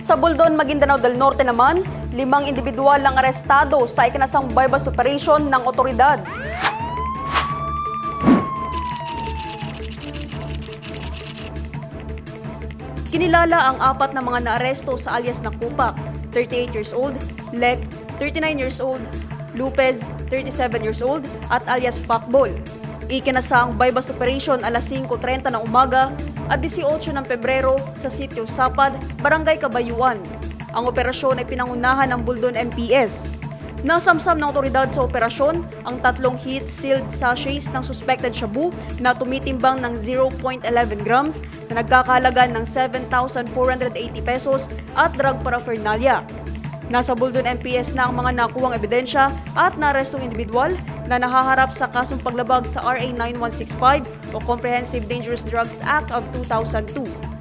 Sa Buldon, Maguindanao del Norte naman, 5 individual ang arestado sa ikinasang buy-bust operation ng otoridad. Kinilala ang 4 na mga naaresto sa alias na Kupak, 38 years old, Lek, 39 years old, Lupez, 37 years old, at alias Pakbol. Ikinasang buy-bust operation alas 5:30 ng umaga at 18 ng Pebrero sa Sitio Sapad, Barangay Kabayuan. Ang operasyon ay pinangunahan ng Buldon MPS. Nasamsam ng otoridad sa operasyon ang 3 heat-sealed sachets ng suspected shabu na tumitimbang ng 0.11 grams na nagkakahalaga ng 7,480 pesos at drug paraphernalia. Nasa Buldon MPS na ang mga nakuhang ebidensya at naarestong individual na nahaharap sa kasong paglabag sa RA 9165 o Comprehensive Dangerous Drugs Act of 2002.